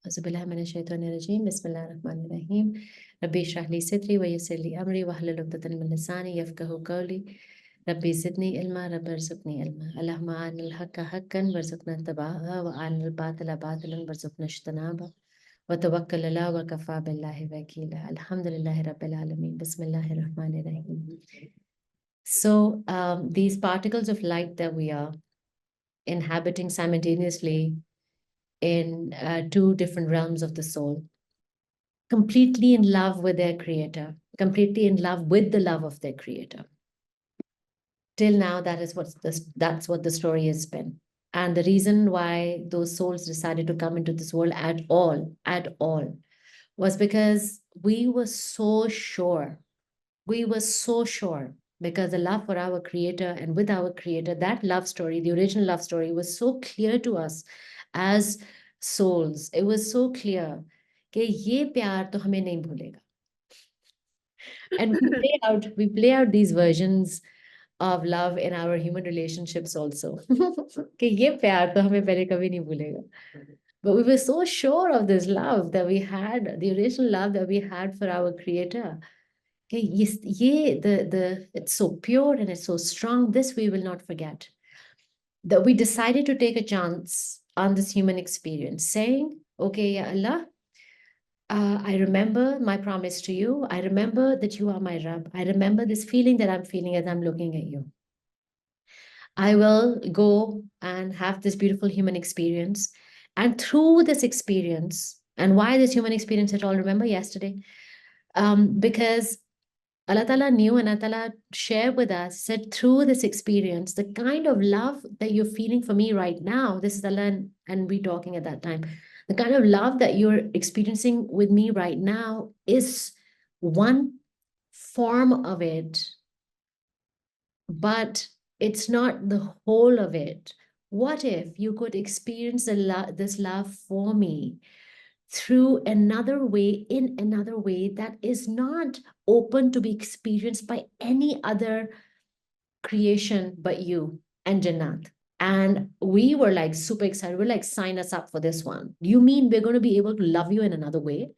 Auzubillahi minash shaitanir rajeem. Bismillahir Rahmanir Rahim. Rabbi shrah li sadri wa yassir li amri wahlul 'uqdatan min lisani yafqahu qawli. Rabbi zidni ilma, Rabbi irzuqni ilma. Allahumma arina al-haqqa haqqan warzuqna ittiba'a wa arina al-batila batilan warzuqna ijtinaba. Wa tawakkal ala wa kafa billahi wakila. Alhamdulillahi Rabbil Alameen. Bismillahir Rahmanir Rahim. So these particles of light that we are inhabiting simultaneously in two different realms of the soul, completely in love with their creator, completely in love with the love of their creator. Till now, that's what the story has been. And the reason why those souls decided to come into this world at all, was because we were so sure. We were so sure because the love for our creator and with our creator, that love story, the original love story, was so clear to us as souls. It was so clear कि ये प्यार तो हमें नहीं भूलेगा. And we play out these versions of love in our human relationships also. कि ये प्यार तो हमें पहले कभी नहीं भूलेगा. But we were so sure of this love that we had, the original love that we had for our creator. Okay, yes, it's so pure and it's so strong. This we will not forget. That we decided to take a chance on this human experience, saying, okay, Ya Allah, I remember my promise to you. I remember that you are my Rabb. I remember this feeling that I'm feeling as I'm looking at you. I will go and have this beautiful human experience. And through this experience, and why this human experience at all, remember yesterday? Because Allah Ta'ala knew and Allah Ta'ala shared with us, said through this experience, the kind of love that you're feeling for me right now, this is Allah and we talking at that time, the kind of love that you're experiencing with me right now is one form of it, but it's not the whole of it. What if you could experience this love for me through another way, in another way that is not open to be experienced by any other creation but you and Jannat? And we were like super excited. We're like, sign us up for this one. You mean we're going to be able to love you in another way?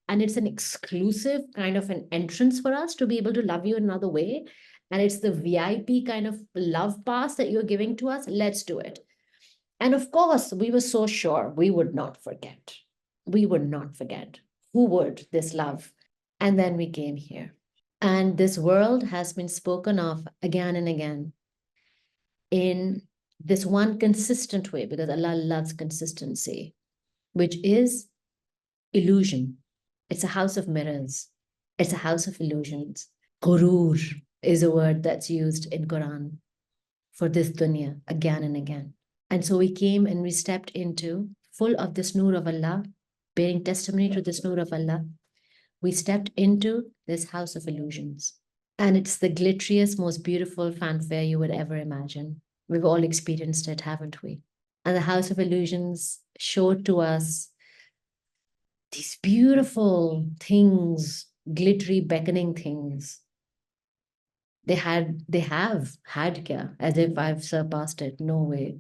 And it's an exclusive kind of an entrance for us to be able to love you in another way. And it's the VIP kind of love pass that you're giving to us. Let's do it. And of course, we were so sure we would not forget. We would not forget. Who would this love? And then we came here. And this world has been spoken of again and again in this one consistent way, because Allah loves consistency, which is illusion. It's a house of mirrors. It's a house of illusions. Gurur is a word that's used in Quran for this dunya again and again. And so we came and we stepped into, full of this nur of Allah, bearing testimony to this nur of Allah. We stepped into this house of illusions. And it's the glitteriest, most beautiful fanfare you would ever imagine. We've all experienced it, haven't we? And the house of illusions showed to us these beautiful things, glittery, beckoning things. They have had kya, as if I've surpassed it. No way.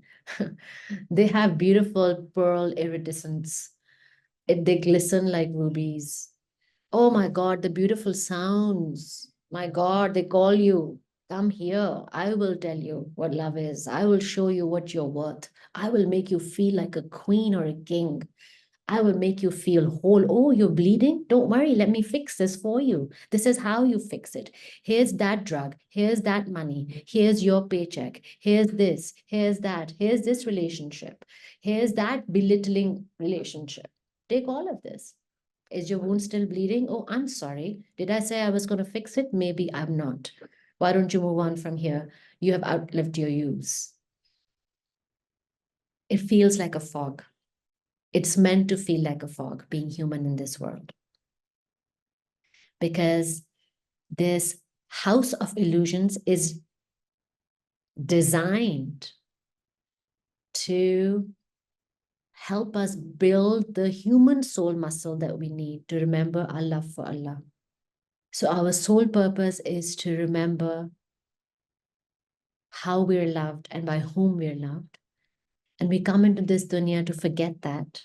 They have beautiful pearl iridescence. They glisten like rubies. Oh my God, the beautiful sounds. My God, they call you. Come here. I will tell you what love is. I will show you what you're worth. I will make you feel like a queen or a king. I will make you feel whole. Oh, you're bleeding? Don't worry. Let me fix this for you. This is how you fix it. Here's that drug. Here's that money. Here's your paycheck. Here's this. Here's that. Here's this relationship. Here's that belittling relationship. Take all of this. Is your wound still bleeding? Oh, I'm sorry. Did I say I was going to fix it? Maybe I'm not. Why don't you move on from here? You have outlived your use. It feels like a fog. It's meant to feel like a fog, being human in this world. Because this house of illusions is designed to help us build the human soul muscle that we need to remember our love for Allah. So our sole purpose is to remember how we're loved and by whom we're loved. And we come into this dunya to forget that,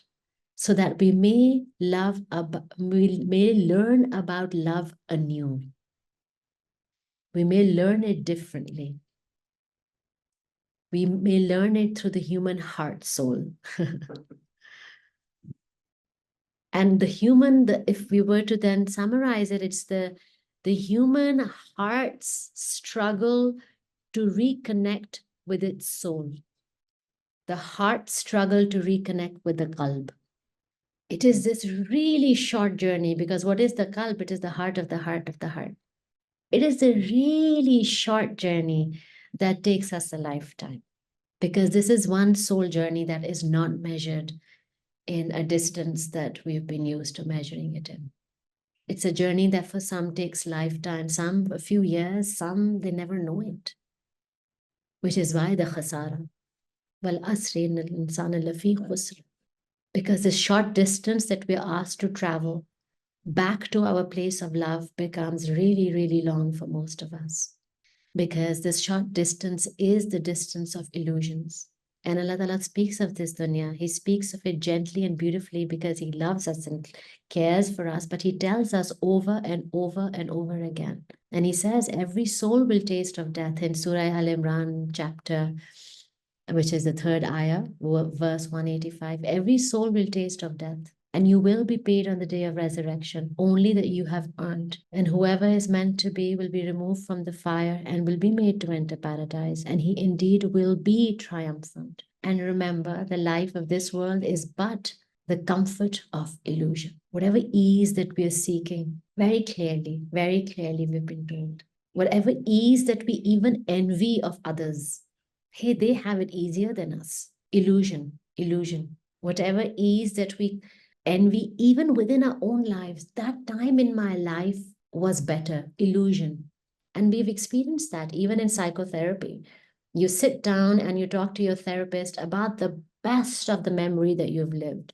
so that we may we may learn about love anew. We may learn it differently. We may learn it through the human heart soul. And if we were to then summarize it, it's the human heart's struggle to reconnect with its soul. The heart struggle to reconnect with the qalb. It is this really short journey, because what is the qalb? It is the heart of the heart of the heart. It is a really short journey that takes us a lifetime, because this is one soul journey that is not measured in a distance that we've been used to measuring it in. It's a journey that for some takes lifetime, some a few years, some they never know it, which is why the khasara. Wal asri innal insana lafi khusr. Because the short distance that we're asked to travel back to our place of love becomes really, really long for most of us. Because this short distance is the distance of illusions. And Allah Ta'ala speaks of this dunya. He speaks of it gently and beautifully because He loves us and cares for us. But He tells us over and over and over again. And He says, every soul will taste of death in Surah Al Imran chapter, which is the third ayah, verse 185. Every soul will taste of death, and you will be paid on the day of resurrection, only that you have earned. And whoever is meant to be will be removed from the fire and will be made to enter paradise, and he indeed will be triumphant. And remember, the life of this world is but the comfort of illusion. Whatever ease that we are seeking, very clearly, we've been told. Whatever ease that we even envy of others, hey, they have it easier than us. Illusion, illusion. Whatever ease that we envy, even within our own lives, that time in my life was better. Illusion. And we've experienced that even in psychotherapy. You sit down and you talk to your therapist about the best of the memory that you've lived.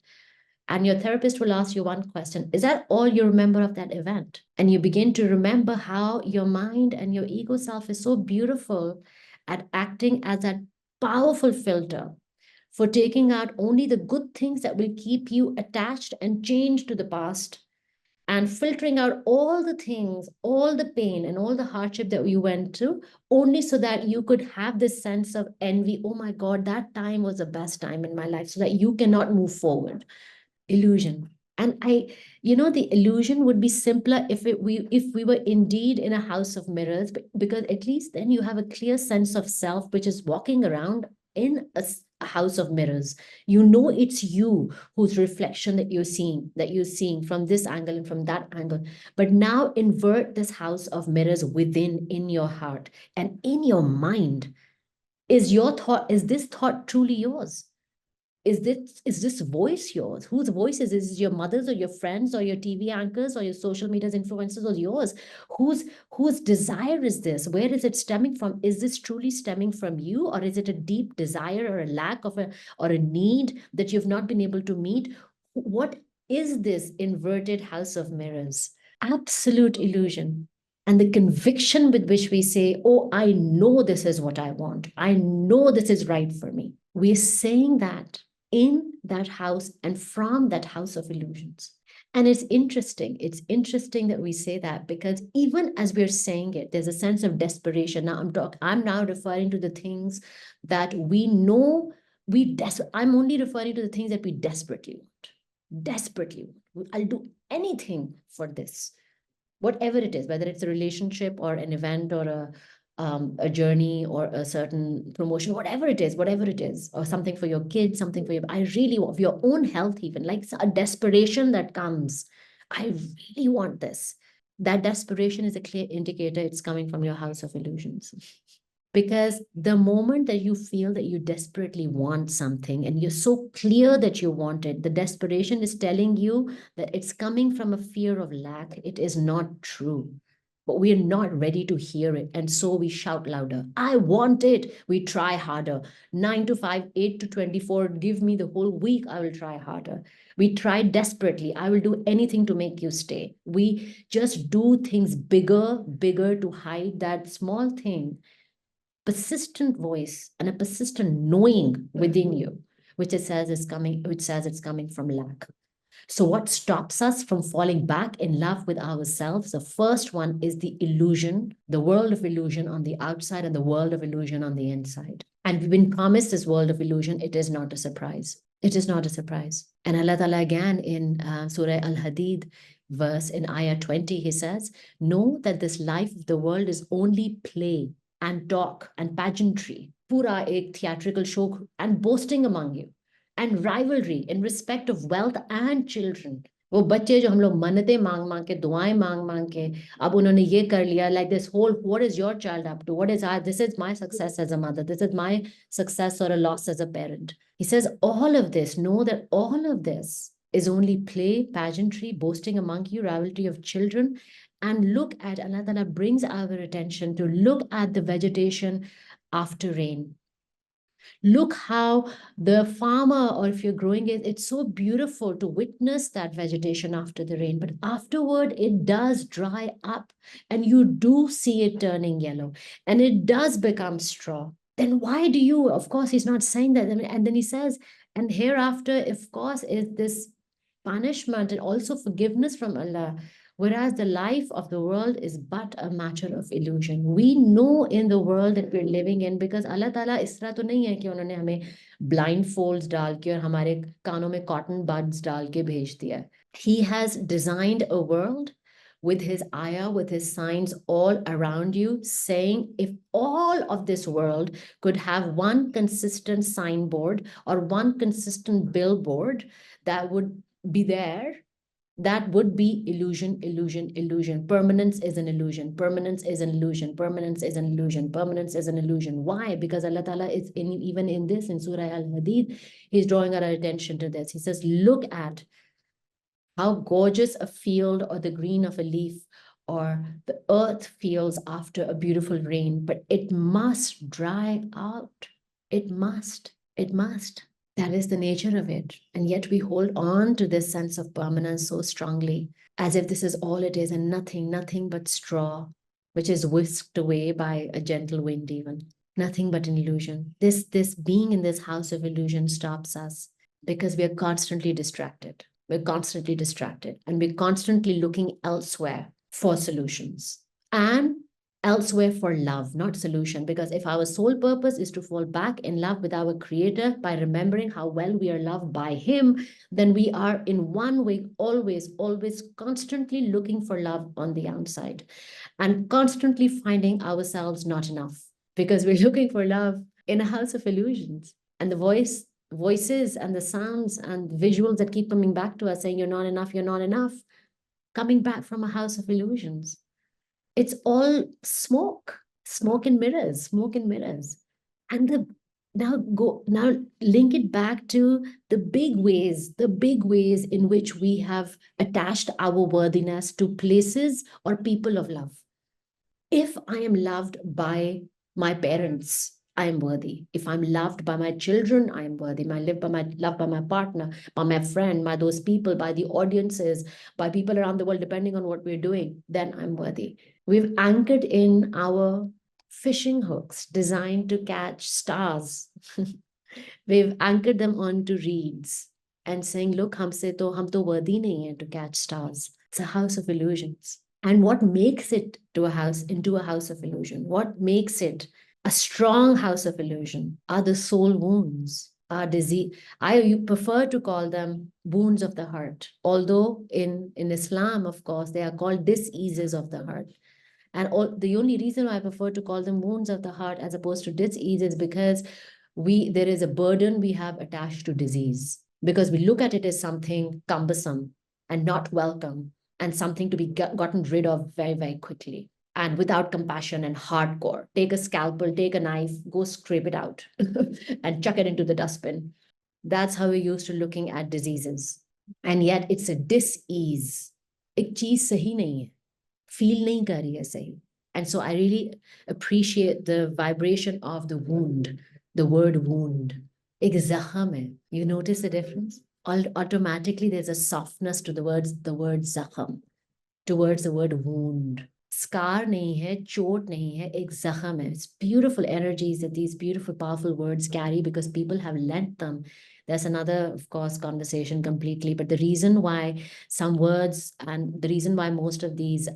And your therapist will ask you one question: is that all you remember of that event? And you begin to remember how your mind and your ego self is so beautiful at acting as that powerful filter for taking out only the good things that will keep you attached and chained to the past, and filtering out all the things, all the pain and all the hardship that you went through, only so that you could have this sense of envy. Oh my God, that time was the best time in my life, so that you cannot move forward. Illusion. And the illusion would be simpler if we were indeed in a house of mirrors, because at least then you have a clear sense of self, which is walking around in a house of mirrors. You know it's you whose reflection that you're seeing from this angle and from that angle. But now invert this house of mirrors within, in your heart and in your mind. Is this thought truly yours? Is this voice yours? Whose voice is this? Is it your mother's or your friends or your TV anchors or your social media's influencers, or yours? Whose desire is this? Where is it stemming from? Is this truly stemming from you, or is it a deep desire or a lack of or a need that you've not been able to meet? What is this inverted house of mirrors? Absolute illusion. And the conviction with which we say, oh, I know this is what I want. I know this is right for me. We're saying that in that house and from that house of illusions. And it's interesting. It's interesting that we say that, because even as we're saying it, there's a sense of desperation. Now I'm now referring to the things that we know I'm only referring to the things that we desperately want. Desperately want. I'll do anything for this, whatever it is, whether it's a relationship or an event or a journey or a certain promotion, whatever it is, or something for your kids, something for I really want, for your own health, even like a desperation that comes. I really want this. That desperation is a clear indicator it's coming from your house of illusions. Because the moment that you feel that you desperately want something and you're so clear that you want it, the desperation is telling you that it's coming from a fear of lack. It is not true. But we're not ready to hear it. And so we shout louder. I want it. We try harder. 9 to 5, 8 to 24. Give me the whole week. I will try harder. We try desperately. I will do anything to make you stay. We just do things bigger to hide that small thing. Persistent voice and a persistent knowing within you, which says it's coming from lack. So what stops us from falling back in love with ourselves? The first one is the illusion, the world of illusion on the outside and the world of illusion on the inside. And we've been promised this world of illusion. It is not a surprise. It is not a surprise. And Allah Ta'ala again in Surah Al-Hadid, verse in Ayah 20, he says, know that this life of the world is only play and talk and pageantry, pura ek theatrical show and boasting among you and rivalry in respect of wealth and children. वो बच्चे जो हम लोग मन्नतें मांग मांग के दुआएं मांग मांग के अब उन्होंने ये कर लिया, like this whole, what is your child up to, what is this is my success as a mother, this is my success or a loss as a parent. He says all of this, know that all of this is only play, pageantry, boasting among you, rivalry of children. And look at, Allah Ta'ala brings our attention to look at the vegetation after rain. Look how the farmer, or if you're growing it, it's so beautiful to witness that vegetation after the rain. But afterward, it does dry up and you do see it turning yellow and it does become straw. Then why do you, of course, he's not saying that. And then he says, and hereafter, of course, is this punishment and also forgiveness from Allah. Whereas the life of the world is but a matter of illusion. We know in the world that we're living in because Allah Ta'ala इस तरह तो नहीं है कि उन्होंने हमें blindfolds डाल के और हमारे कानों में cotton buds डाल के भेज दिया. He has designed a world with his ayah, with his signs all around you, saying if all of this world could have one consistent signboard or one consistent billboard that would be there, that would be illusion, illusion, illusion. Permanence is an illusion. Permanence is an illusion. Permanence is an illusion. Permanence is an illusion. Why? Because Allah Ta'ala is even in this, in Surah Al-Hadid, he's drawing our attention to this. He says, look at how gorgeous a field or the green of a leaf or the earth feels after a beautiful rain, but it must dry out. It must. It must. That is the nature of it. And yet we hold on to this sense of permanence so strongly, as if this is all it is and nothing but straw, which is whisked away by a gentle wind even. Nothing but an illusion. This being in this house of illusion stops us because we are constantly distracted. We're constantly distracted and we're constantly looking elsewhere for solutions. And elsewhere for love, not solution. Because if our sole purpose is to fall back in love with our Creator by remembering how well we are loved by Him, then we are in one way always constantly looking for love on the outside and constantly finding ourselves not enough because we're looking for love in a house of illusions. And the voices and the sounds and visuals that keep coming back to us saying, you're not enough, coming back from a house of illusions. It's all smoke and mirrors. And now link it back to the big ways in which we have attached our worthiness to places or people of love. If I am loved by my parents, I am worthy. If I'm loved by my children, I am worthy. Loved by my partner, by my friend, by those people, by the audiences, by people around the world, depending on what we're doing, then I'm worthy. We've anchored in our fishing hooks designed to catch stars. We've anchored them onto reeds and saying, look, hum to worthy nahi hai to catch stars. It's a house of illusions. And what makes it into a house of illusion? What makes it a strong house of illusion are the soul wounds, are disease. I prefer to call them wounds of the heart. Although in Islam, of course, they are called diseases of the heart. And the only reason why I prefer to call them wounds of the heart as opposed to diseases is because there is a burden we have attached to disease. Because we look at it as something cumbersome and not welcome and something to be gotten rid of very, very quickly. And without compassion and hardcore. Take a scalpel, take a knife, go scrape it out and chuck it into the dustbin. That's how we're used to looking at diseases. And yet it's a dis-ease. एक चीज सही नहीं है. Feel nahi kar rahi hai sahi. And so I really appreciate the vibration of the wound, the word wound. Ek zakham hai. You notice the difference? Automatically there's a softness to the word zakham, towards the word wound. Scar nahi hai, chot nahi hai, ek zakham hai. It's beautiful energies that these beautiful, powerful words carry because people have lent them That's another, of course, conversation completely. But the reason why some words and the reason why most of these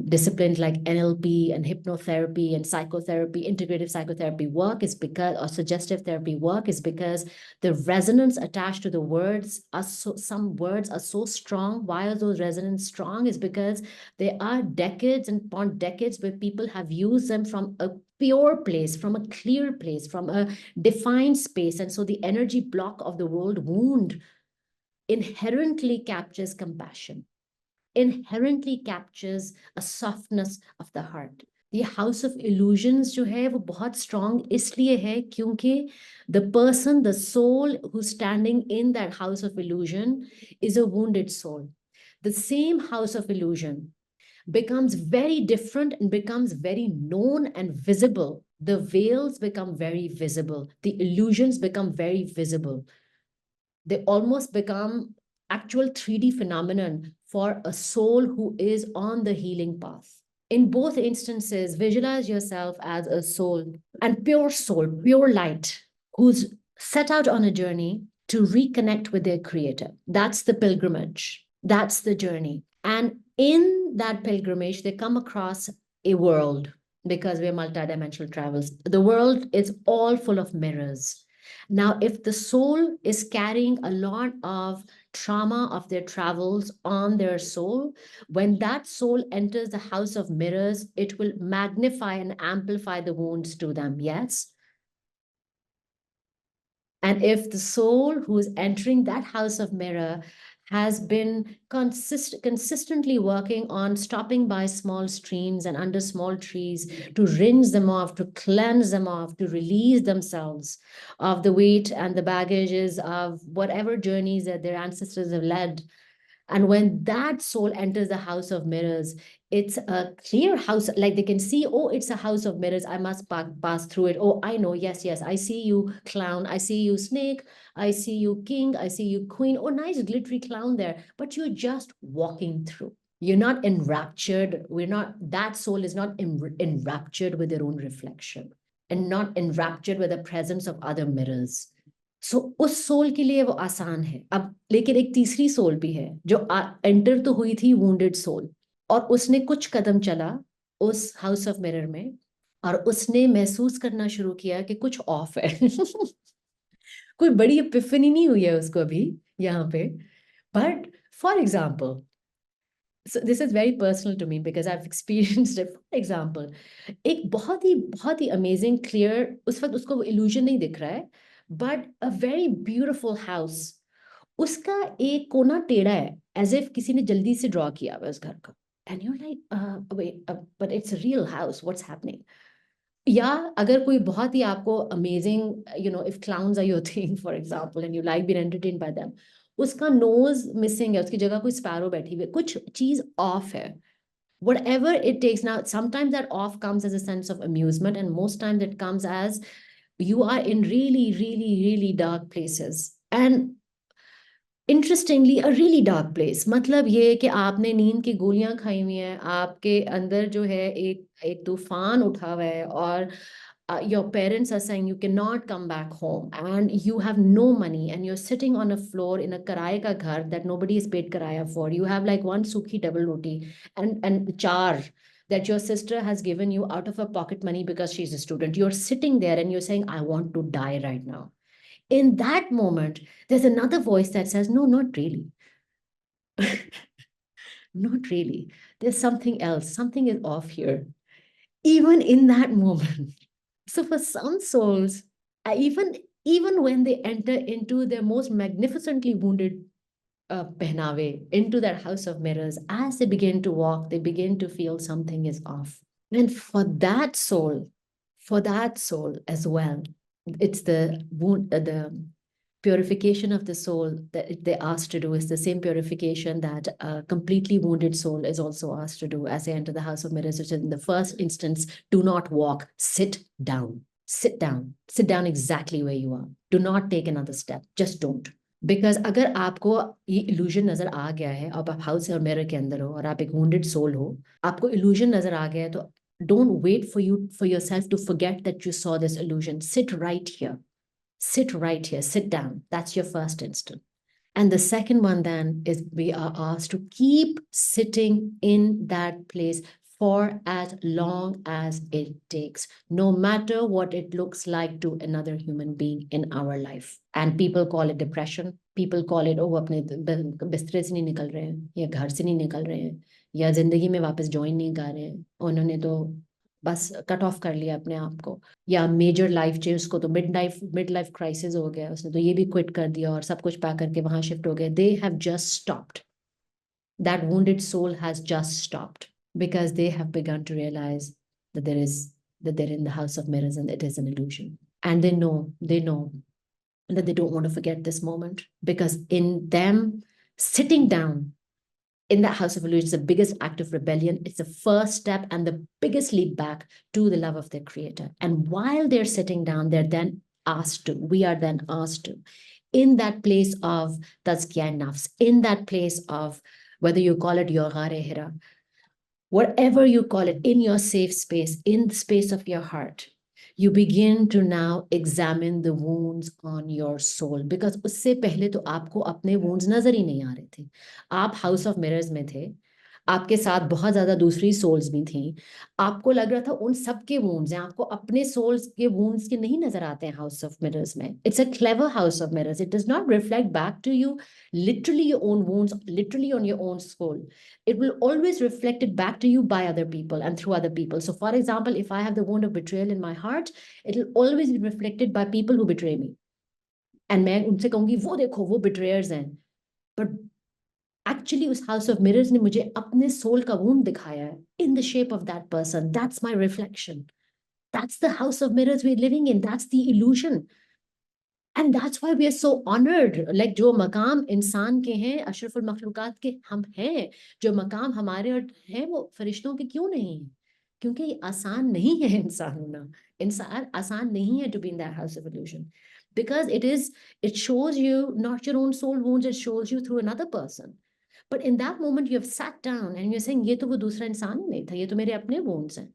disciplines like NLP and hypnotherapy and psychotherapy, integrative psychotherapy work is because, or suggestive therapy work is because the resonance attached to the words are so, some words are so strong. Why are those resonance strong? Is because there are decades and upon decades where people have used them from a pure place, from a clear place, from a defined space. And so the energy block of the world wound inherently captures compassion, inherently captures a softness of the heart. ये house of illusions जो है वो बहुत strong इसलिए है क्योंकि the person, the soul who standing in that house of illusion is a wounded soul. The same house of illusion becomes very different and becomes very known and visible. The veils become very visible. The illusions become very visible. They almost become actual 3D phenomenon for a soul who is on the healing path. In both instances, visualize yourself as a soul and pure light, who's set out on a journey to reconnect with their creator. That's the pilgrimage. That's the journey. And in that pilgrimage, they come across a world, because we're multidimensional travels. The world is all full of mirrors. Now, if the soul is carrying a lot of trauma of their travels on their soul, when that soul enters the house of mirrors, it will magnify and amplify the wounds to them. Yes. And if the soul who is entering that house of mirror has been consistently working on stopping by small streams and under small trees to rinse them off, to cleanse them off, to release themselves of the weight and the baggages of whatever journeys that their ancestors have led, and when that soul enters the house of mirrors, it's a clear house. Like they can see, oh, it's a house of mirrors. I must pass through it. Oh, I know. Yes, yes. I see you, clown. I see you, snake. I see you, king. I see you, queen. Oh, nice glittery clown there. But you're just walking through. You're not enraptured. We're not, that soul is not enraptured with their own reflection and not enraptured with the presence of other mirrors. सो उस soul के लिए वो आसान है. अब लेकिन एक तीसरी सोल भी है जो एंटर तो हुई थी वुंडेड सोल, और उसने कुछ कदम चला उस हाउस ऑफ मिरर में और उसने महसूस करना शुरू किया कि कुछ ऑफ है. कोई बड़ी एपिफनी नहीं हुई है उसको अभी यहाँ पे. But for example, so this is very personal to me because I've experienced it. For example, एक बहुत ही amazing clear, उस वक्त उसको वो illusion नहीं दिख रहा है, but a very beautiful house. उसका एक कोना टेढ़ा है, as if किसी ने जल्दी से draw किया हुआ है उस घर का. And you're like, wait, but it's a real house. What's happening? या अगर कोई बहुत ही आपको amazing, you know, if clowns are your thing for example and you like been entertained by them, उसका नोज मिसिंग है, उसकी जगह कोई स्पैरो बैठी हुई है, कुछ चीज ऑफ है. Whatever it takes. Now, sometimes that off comes as a sense of amusement, and most times it comes as you are in really, really, really dark places. And interestingly a really dark place, मतलब ये है कि आपने नींद की गोलियां खाई हुई हैं, आपके अंदर जो है एक एक तूफान उठा हुआ है, और your parents are saying you cannot come back home and you have no money and you're sitting on a floor in a karaye ka ghar that nobody has paid karaya for. You have like one sukhi double roti and char that your sister has given you out of her pocket money because she's a student. You're sitting there and you're saying, I want to die right now. In that moment, there's another voice that says, no, not really. Not really. There's something else. Something is off here. Even in that moment. So for some souls, even when they enter into their most magnificently wounded pehnave, into that house of mirrors, as they begin to walk, they begin to feel something is off. And for that soul as well, it's the purification of the soul that they're asked to do is the same purification that a completely wounded soul is also asked to do as they enter the house of mirrors, which is in the first instance, do not walk, sit down. Sit down. Sit down exactly where you are. Do not take another step. Just don't. Because अगर आपको ये illusion नजर आ गया है, अब आप house और mirror के अंदर हो और आप एक वुंडेड सोल हो, आपको इल्यूजन नजर आ गया है, तो don't wait for yourself to forget that you saw this illusion. Sit right here. Sit right here, sit down. That's your first instant. And the second one then is we are asked to keep sitting in that place for as long as it takes, no matter what it looks like to another human being in our life. And people call it depression. People call it, oh, अपने बिस्तरे से नहीं निकल रहे हैं, या घर से नहीं निकल रहे हैं, या जिंदगी में वापस ज्वाइन नहीं कर रहे हैं, उन्होंने तो बस कट ऑफ कर लिया अपने आप को, या मेजर लाइफ चेंज, उसको तो मिड लाइफ क्राइसिस हो गया, उसने तो ये भी क्विट कर दिया और सब कुछ पैक करके वहां शिफ्ट हो गए. They have just stopped. That wounded soul has just stopped because they have begun to realize that there is that they're in the house of mirrors and it is an illusion. And they know that they don't want to forget this moment, because in them sitting down in that house of illusion is the biggest act of rebellion. It's the first step and the biggest leap back to the love of their creator. And while they're sitting down, we are then asked to, in that place of tazkiyah nafs, in that place of, whether you call it your ghar hira, whatever you call it, in your safe space, in the space of your heart, you begin to now examine the wounds on your soul. Because उससे पहले तो आपको अपने wounds नजर ही नहीं आ रहे थे. आप हाउस ऑफ मिरर्स में थे, आपके साथ बहुत ज्यादा दूसरी सोल्स भी थी, आपको लग रहा था उन सब के वूंड्स हैं, आपको अपने सोल्स के वूंड्स के नहीं नजर आते हैं हाउस ऑफ मिरर्स में. It's a clever house of mirrors. It does not reflect back to you literally your own wounds, literally on your own soul. It will always reflect it back to you by other people and through other people. So for example, if I have the wound of betrayal in my heart, it will always be reflected by people who betray me. And मैं उनसे कहूंगी वो देखो वो betrayers हैं. But actually उस house of mirrors ने मुझे अपने सोल का वूंड दिखाया है in the shape of that person. That's my reflection. That's the house of mirrors we're living in. That's the illusion. And that's why we are so honored. Like जो मकाम इंसान के हैं, अशरफुल मखलूकात के हम हैं, जो मकाम हमारे और हैं वो फरिश्तों के क्यों नहीं है? क्योंकि आसान नहीं है इंसान होना. इंसान आसान नहीं है to be in that house of illusion, because it shows you not your own soul wounds, it shows you through another person. But in that moment you have sat down and you're saying ये तो वो दूसरा इंसान ही नहीं था, ये तो मेरे अपने wounds हैं.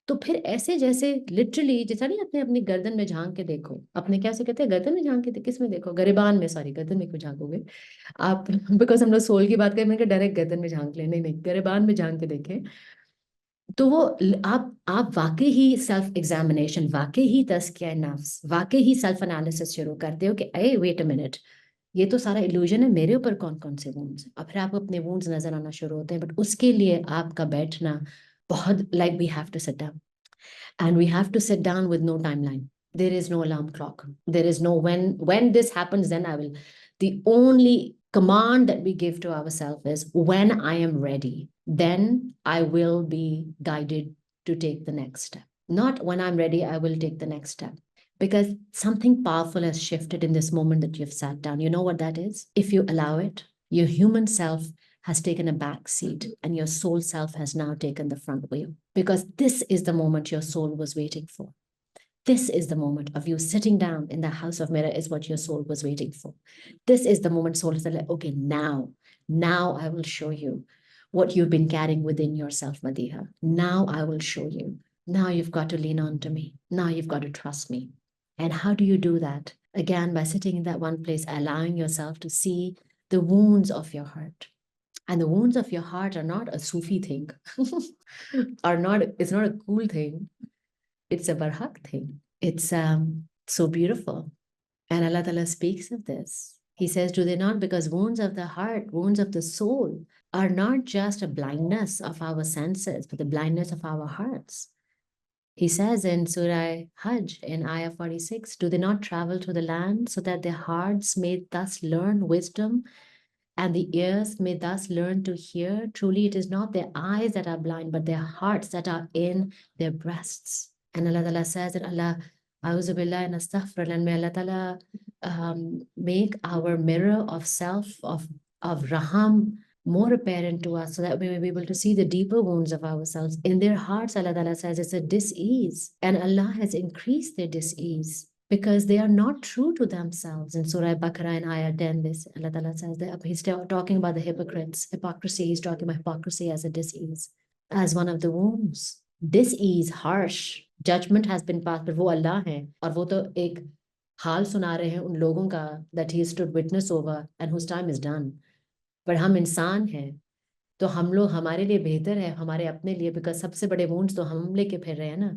तो फिर ऐसे जैसे लिटरली जैसा नहीं, अपने अपनी गर्दन में झांक के देखो, अपने क्या से कहते हैं गर्दन में झांक के, किस में देखो, गरिबान में, सॉरी गर्दन में क्यों झांकोगे आप बिकॉज हम लोग सोल की बात करें, मैंने कहा डायरेक्ट गर्दन में झांक ले, नहीं नहीं, गरिबान में झांक के देखें तो वो आप वाकई ही सेल्फ एग्जामिनेशन, वाकई ही तज़किया नफ्स, वाकई ही सेल्फ एनालिसिस शुरू करते हो कि ए वेट अ मिनट, ये तो सारा इल्यूजन है, मेरे ऊपर कौन कौन से वूंड्स हैं. और फिर आपको अपने वूंड्स नजर आना शुरू होते हैं. बट उसके लिए आपका बैठना बहुत, like we have to sit down. And we have to sit down with no timeline. There is no alarm clock. There is no when this happens, then I will. The only command that we give to ourselves is when I am ready, then I will be guided to take the next step. Not when I'm ready, I will take the next step. Because something powerful has shifted in this moment that you've sat down. You know what that is? If you allow it, your human self has taken a back seat and your soul self has now taken the front wheel, because this is the moment your soul was waiting for. This is the moment of you sitting down in the house of mirror is what your soul was waiting for. This is the moment soul is like, okay, now I will show you what you've been carrying within yourself, Madiha. Now I will show you. Now you've got to lean on to me. Now you've got to trust me. And how do you do that? Again, by sitting in that one place, allowing yourself to see the wounds of your heart. And the wounds of your heart are not a Sufi thing, it's not a cool thing. It's a barhak thing. It's so beautiful. And Allah Ta'ala speaks of this. He says, do they not? Because wounds of the heart, wounds of the soul are not just a blindness of our senses, but the blindness of our hearts. He says in Surah Hajj in Ayah 46, do they not travel to the land so that their hearts may thus learn wisdom and the ears may thus learn to hear? Truly, it is not their eyes that are blind, but their hearts that are in their breasts. And Allah Ta'ala says that Allah, A'udhu Billah and Astaghfirullah, and may Allah Ta'ala make our mirror of self, of Raham, more apparent to us so that we may be able to see the deeper wounds of ourselves. In their hearts, Allah Ta'ala says it's a dis-ease, and Allah has increased their dis-ease because they are not true to themselves. In Surah Baqarah in Ayah 10, this Allah Ta'ala says that he's talking about the hypocrites, hypocrisy. He's talking about hypocrisy as a dis-ease, as one of the wounds. Dis-ease, harsh, judgment has been passed, but वो अल्लाह है और वो तो एक हाल सुना रहे हैं उन लोगों का that he stood witness over and whose time is done. पर हम इंसान हैं, तो हम लोग, हमारे लिए बेहतर है हमारे अपने लिए, बिकॉज सबसे बड़े वुंड्स तो हम लेके फिर रहे हैं ना।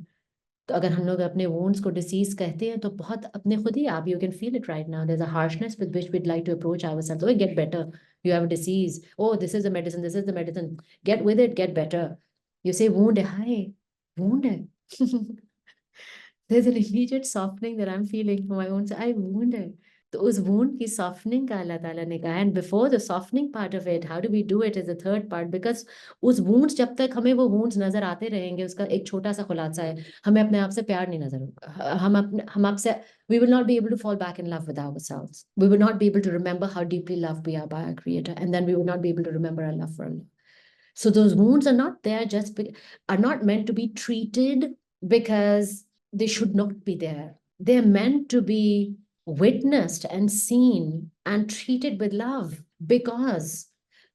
तो अगर हम लोग अपने वुंड्स को डिसीज कहते हैं तो बहुत अपने खुद ही, आप, you can feel it right now, there is a harshness with which we'd like to approach ourselves, oh get better, you have a disease, oh this is the medicine, this is the medicine, get with it, get better. You say wound है, हाय wound है। there's an immediate softening that I'm feeling for my own, so I wound है। तो उस wound की softening का अल्लाह ताला ने कहा, and before the softening part of it, how do we do it is the third part, because उस wounds, जब तक हमें वो wounds नजर आते रहेंगे, उसका एक छोटा सा खुलासा है, हमें अपने आप से प्यार नहीं नजर होगा, हम आपसे, we will not be able to fall back in love with ourselves, we will not be able to remember how deeply loved we are by our creator, and then we will not be able to remember our love for Allah. So those wounds are not there are not meant to be treated because they should not be there. They're meant to be witnessed and seen and treated with love, because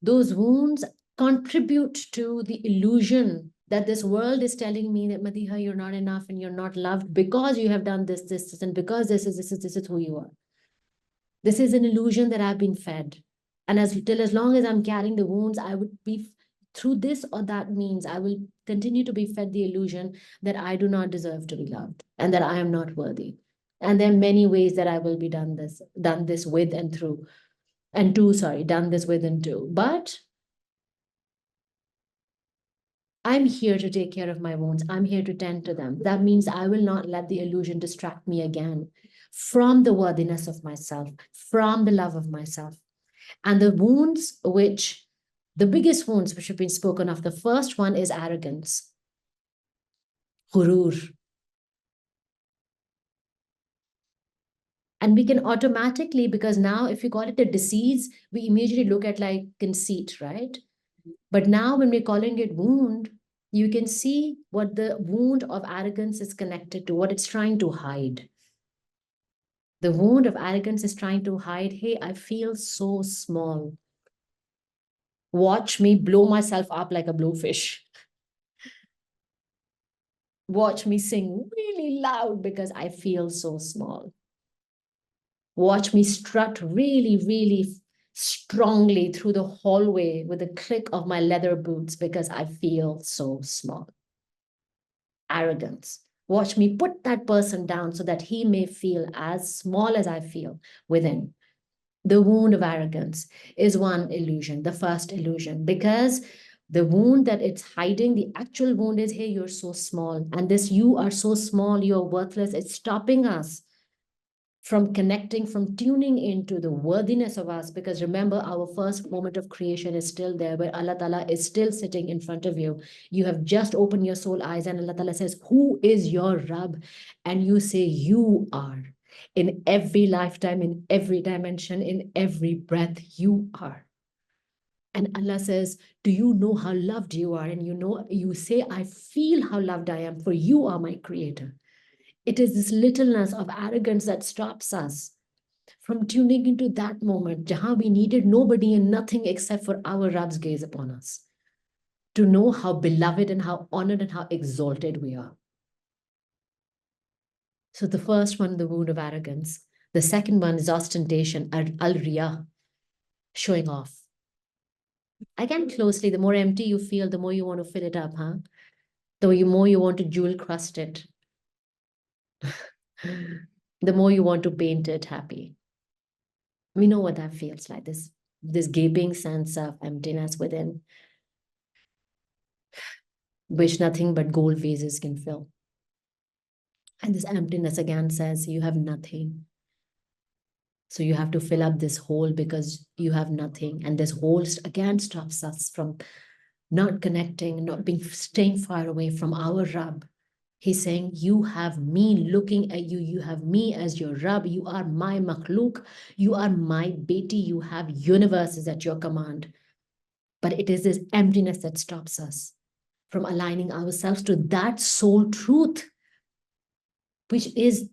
those wounds contribute to the illusion that this world is telling me that Madiha, you're not enough and you're not loved because you have done this, and because this is who you are. This is an illusion that I've been fed. And as long as I'm carrying the wounds, I would be, through this or that means, I will continue to be fed the illusion that I do not deserve to be loved and that I am not worthy. And there are many ways that I will be done this with and through, and to, sorry, done this with and to. But I'm here to take care of my wounds. I'm here to tend to them. That means I will not let the illusion distract me again from the worthiness of myself, from the love of myself. And the wounds the biggest wounds which have been spoken of, the first one is arrogance, ghurur. And we can automatically, because now if you call it a disease, we immediately look at like conceit, right? But now when we're calling it wound, you can see what the wound of arrogance is connected to, what it's trying to hide. The wound of arrogance is trying to hide, hey, I feel so small. Watch me blow myself up like a blowfish. Watch me sing really loud because I feel so small. Watch me strut really, really strongly through the hallway with a click of my leather boots because I feel so small. Arrogance. Watch me put that person down so that he may feel as small as I feel within. The wound of arrogance is one illusion, the first illusion, because the wound that it's hiding, the actual wound is, hey, you're so small. And this, you are so small, you're worthless. It's stopping us from connecting, from tuning into the worthiness of us. Because remember, our first moment of creation is still there, where Allah Ta'ala is still sitting in front of you. You have just opened your soul eyes and Allah Ta'ala says, who is your Rabb? And you say, you are. In every lifetime, in every dimension, in every breath, you are. And Allah says, do you know how loved you are? And you say, I feel how loved I am, for you are my creator. It is this littleness of arrogance that stops us from tuning into that moment, jahan we needed nobody and nothing except for our Rabb's gaze upon us, to know how beloved and how honored and how exalted we are. So the first one, the wound of arrogance. The second one is ostentation, al-riya, showing off. Again, closely, the more empty you feel, the more you want to fill it up, huh? The more you want to jewel crust it. The more you want to paint it happy. We know what that feels like, this gaping sense of emptiness within, which nothing but gold vases can fill. And this emptiness again says, you have nothing. So you have to fill up this hole because you have nothing. And this hole again stops us from not connecting, staying far away from our Rabb. He's saying, you have me looking at you. You have me as your Rabb. You are my makhluk. You are my beti. You have universes at your command. But it is this emptiness that stops us from aligning ourselves to that soul truth, which is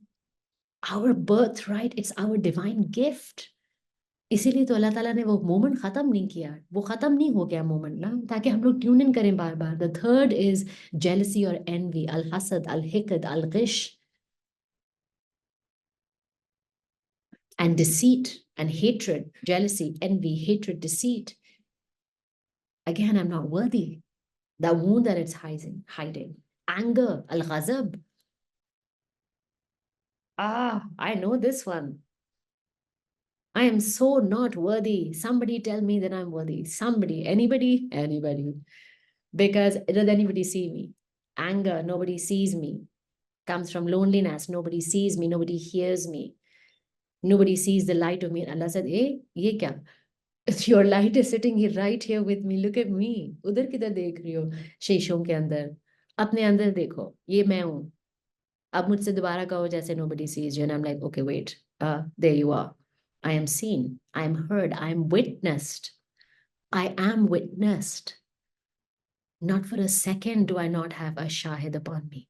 our birthright. It's our divine gift. इसीलिए तो अल्लाह ताला ने वो moment खत्म नहीं किया, वो खत्म नहीं हो गया मोमेंट ना, ताकि हम लोग ट्यून इन करें बार बार. द थर्ड इज जेलसी और एनवी, अल हसद, अल हिकद, अल गिश. And deceit and hatred, jealousy, envy, hatred, deceit. Again, I'm not worthy. The wound that it's hiding. Anger, al-ghazab. I know this one. I am so not worthy. Somebody tell me that I'm worthy. Somebody, anybody. Because does anybody see me? Anger, nobody sees me. Comes from loneliness. Nobody sees me. Nobody hears me. Nobody sees the light of me. And Allah said, hey, ye kya? Your light is sitting here right here with me. Look at me. उधर किधर देख रही हो शीशों के अंदर अपने अंदर देखो ये मैं हूँ अब मुझसे दोबारा कहो जैसे nobody sees you and I'm like okay wait there you are I am seen I am heard I am witnessed I am witnessed not for a second do I not have a shahid upon me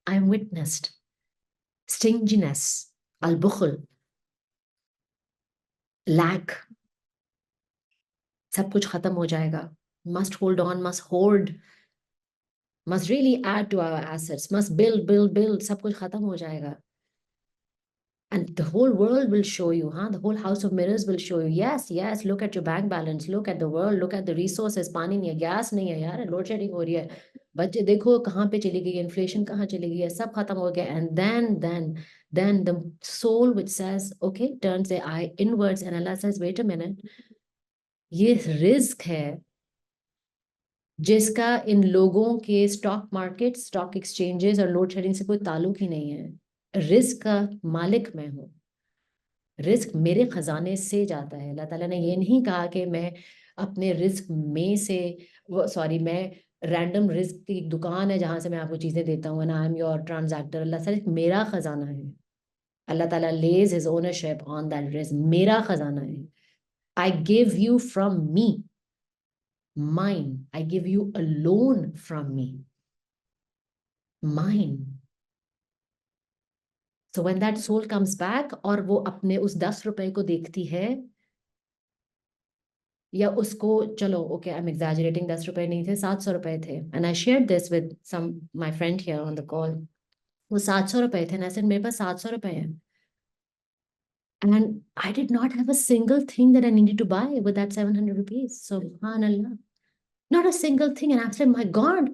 I am witnessed stinginess al-bukhl lack सब कुछ खत्म हो जाएगा must hold on must hoard must really add to our assets, must build, सब कुछ खत्म हो जाएगा. And the whole world will show you, huh? The whole house of mirrors will show you. Yes, look at your bank balance, look at the world, look at the resources. पानी नहीं है, gas नहीं है यार, load shedding हो रही है. बच्चे देखो कहाँ पे चली गई, इन्फ्लेशन कहाँ चली गई है, सब खत्म हो गया. And then the soul which says, okay, turns the eye inwards and Allah says, wait a minute, ये रिस्क है जिसका इन लोगों के स्टॉक मार्केट स्टॉक एक्सचेंजेस और लोड शेडिंग से कोई ताल्लुक ही नहीं है रिस्क का मालिक मैं हूँ रिस्क मेरे खजाने से जाता है अल्लाह ताला ने ये नहीं कहा कि मैं अपने रिस्क में से सॉरी मैं रैंडम रिस्क की एक दुकान है जहां से मैं आपको चीजें देता हूँ and I am your transactor Allah Taala मेरा खजाना है Allah Taala lays his ownership on that risk मेरा खजाना है I give you from me mine. I give you a loan from me. Mine. So when that soul comes back और वो अपने उस 10 रुपए को देखती है या उसको चलो okay I'm exaggerating 10 रुपए नहीं थे 700 रुपए थे and I shared this with some my friend here on the call वो 700 रुपए थे and I said मेरे पास 700 रुपए हैं and I did not have a single thing that I needed to buy with that 700 rupees subhanallah not a single thing and I said my God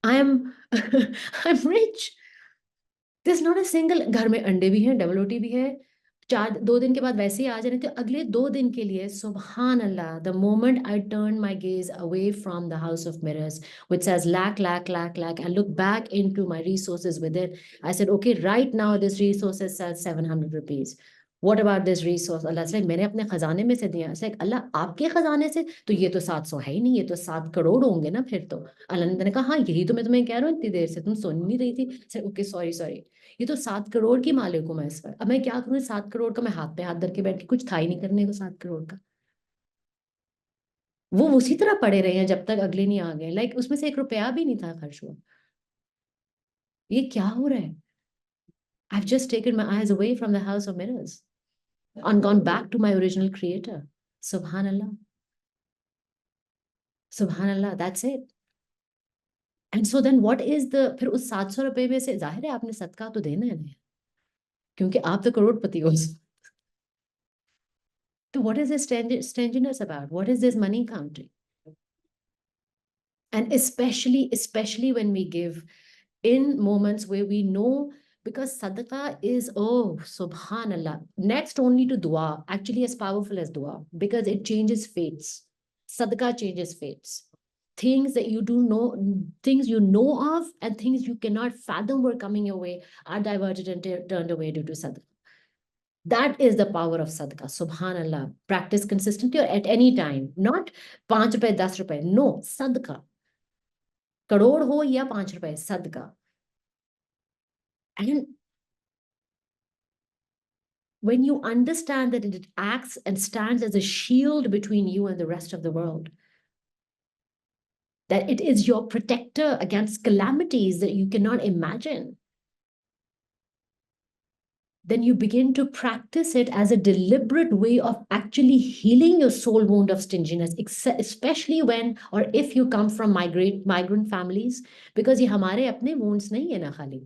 I am I'm rich this not a single घर में अंडे भी हैं double रोटी भी है 2 दिन के बाद वैसे ही आ जाने थे अगले 2 दिन के लिए सुबहान Allah the moment I turn my gaze away from the house of mirrors which says lack and look back into my resources within I said okay right now this resources says 700 rupees what about this resource Allah said मैंने अपने खजाने में से दिया like अल्लाह आपके खजाने से तो ये तो 700 है ही नहीं ये तो 7 करोड़ होंगे ना फिर तो अल्लाह ने कहा हाँ यही तो मैं तुम्हें कह रहा हूँ इतनी देर से तुम सुन नहीं रही थी सर ओके सॉरी ये तो 7 करोड़ की मालिक हूं मैं इस पर अब मैं क्या करूं 7 करोड़ का मैं हाथ पे हाथ धर के बैठ के कुछ था ही नहीं करने को 7 करोड़ का वो उसी तरह पड़े रहे हैं जब तक अगले नहीं आ गए लाइक उसमें से 1 रुपया भी नहीं था खर्च हुआ ये क्या हो रहा है I've just taken my eyes away from the house of mirrors and gone back to my original creator subhanallah subhanallah that's it and so then what is the फिर उस 700 रुपए में से जाहिर है आपने सदका तो देना है ना क्योंकि आप तो करोड़पति हो तो what is this stinginess about what is this money counting and especially when we give in moments where we know because sadaqah is oh subhanallah next only to dua actually as powerful as dua because it changes fates sadaqah changes fates things that you do know things you know of and things you cannot fathom were coming your way are diverted and turned away due to sadaqah that is the power of sadaqah subhanallah practice consistently or at any time not 5 rupees 10 rupees no sadaqah crore हो या 5 रुपए सदका and when you understand that it acts and stands as a shield between you and the rest of the world that it is your protector against calamities that you cannot imagine then you begin to practice it as a deliberate way of actually healing your soul wound of stinginess, especially when or if you come from migrant families, because ये हमारे अपने wounds नहीं है ना खाली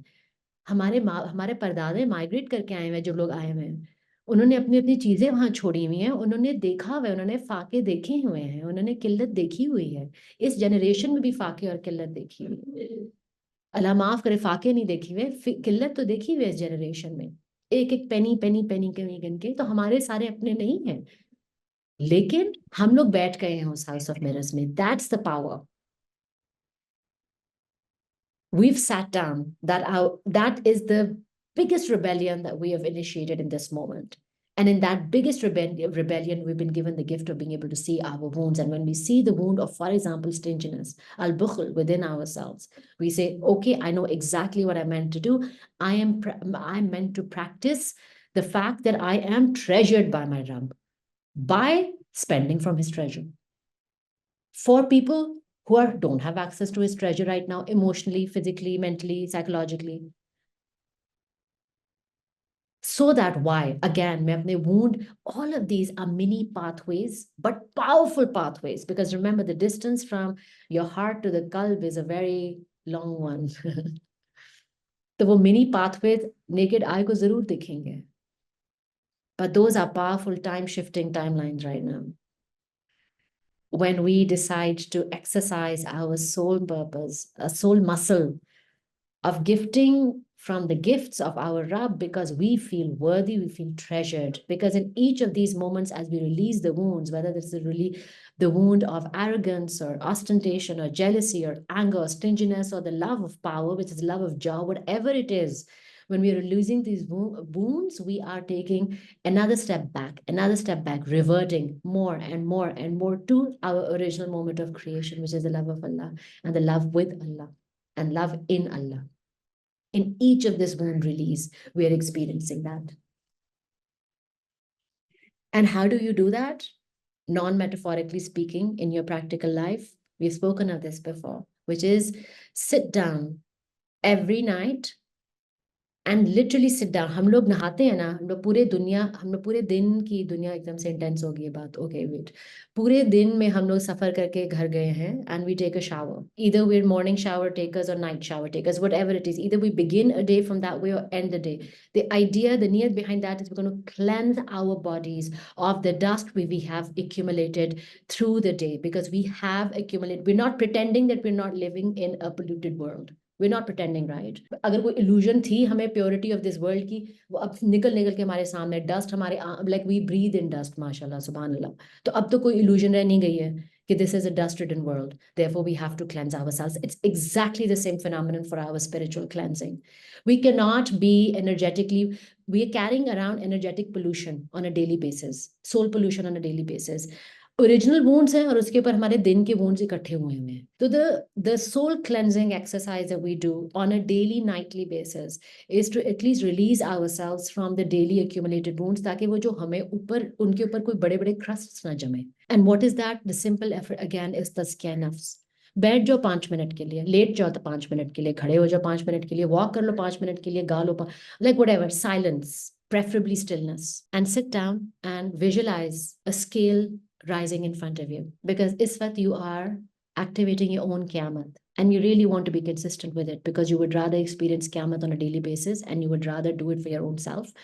हमारे परदादे migrate करके आए हुए जो लोग आए हुए हैं उन्होंने अपनी अपनी चीजें वहां छोड़ी हुई हैं, उन्होंने देखा हुआ है, उन्होंने फाके देखे हुए हैं, उन्होंने किल्लत देखी हुई है। इस जनरेशन में भी फाके और किल्लत देखी हुई है। अल्लाह माफ करे, फाके नहीं देखे हुए, किल्लत तो देखी हुई है इस जनरेशन में। एक एक पेनी पेनी पेनी पेनी गिन के, तो हमारे सारे अपने नहीं हैं, लेकिन हम लोग बैठ गए हैं उस हाउस ऑफ मिरर्स में। That's the power. We've sat down. That is the biggest rebellion that we have initiated in this moment. And in that biggest rebellion, we've been given the gift of being able to see our wounds. And when we see the wound of, for example, stinginess, al-bukhl, within ourselves, we say, okay, I know exactly what I meant to do. I'm meant to practice the fact that I am treasured by my Rabb by spending from his treasure. For people who don't have access to his treasure right now, emotionally, physically, mentally, psychologically. So that why, again, मैं अपने wound, all of these are mini pathways, but powerful pathways. Because remember, the distance from your heart to the qalb is a very long one. तो वो mini pathways naked eye को जरूर दिखेंगे. But those are powerful time shifting timelines right now. When we decide to exercise our soul purpose, a soul muscle of gifting from the gifts of our Rabb, because we feel worthy, we feel treasured. Because in each of these moments, as we release the wounds, whether this is really the wound of arrogance or ostentation or jealousy or anger or stinginess or the love of power, which is love of jaw, whatever it is, when we are releasing these wounds, we are taking another step back, reverting more and more and more to our original moment of creation, which is the love of Allah and the love with Allah and love in Allah. In each of this wound release, we are experiencing that. And how do you do that? Non-metaphorically speaking, in your practical life, we've spoken of this before, which is sit down every night and literally sit down. हम लोग नहाते हैं ना, हम लोग पूरे दिन की दुनिया एकदम से इंटेंस हो गई है बात. ओके वेट, पूरे दिन में हम लोग सफर करके घर गए हैं and we take a shower. Either we morning shower takers or night shower takers, whatever it is. Either we begin a day from that way or end the day. The idea, the नियत behind that is we going to cleanse our bodies of the dust we have accumulated through the day, because we have accumulated. We're not pretending that we're not living in a polluted world. We're not pretending, right? अगर कोई illusion थी हमें purity of this world की, वो अब निकल निकल के हमारे सामने dust, हमारे like we breathe in dust, माशाल्लाह सुभान अल्लाह. तो अब तो कोई illusion रह नहीं गई है कि this is a dust-ridden world. Therefore, we have to cleanse ourselves. It's exactly the same phenomenon for our spiritual cleansing. We cannot be energetically, we are carrying around energetic pollution on a daily basis, soul pollution on a daily basis. Original wounds हैं और उसके ऊपर हमारे दिन के wounds इकट्ठे हुए हुए हैं. तो the soul cleansing exercise that we do on a daily nightly basis is to at least release ourselves from the daily accumulated wounds, ताकि वो जो हमें ऊपर उनके ऊपर कोई बड़े बड़े क्रस्ट्स ना जमे. And what is that? The simple effort again is तज़किया नफ्स. बैठ जाओ 5 मिनट के लिए, लेट जाओ तो 5 मिनट के लिए, खड़े हो जाओ 5 मिनट के लिए, वॉक कर लो 5 मिनट के लिए, गा लो, like whatever, silence, preferably stillness, and sit down and visualize a scale rising in front of you, because isfat you are activating your own qiyamah, and you really want to be consistent with it, because you would rather experience qiyamah on a daily basis and you would rather do it for your own self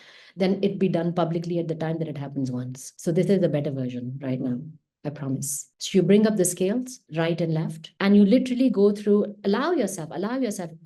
than it be done publicly at the time that it happens once. So this is the better version right now, I promise. So you bring up the scales, right and left, and you literally go through, allow yourself,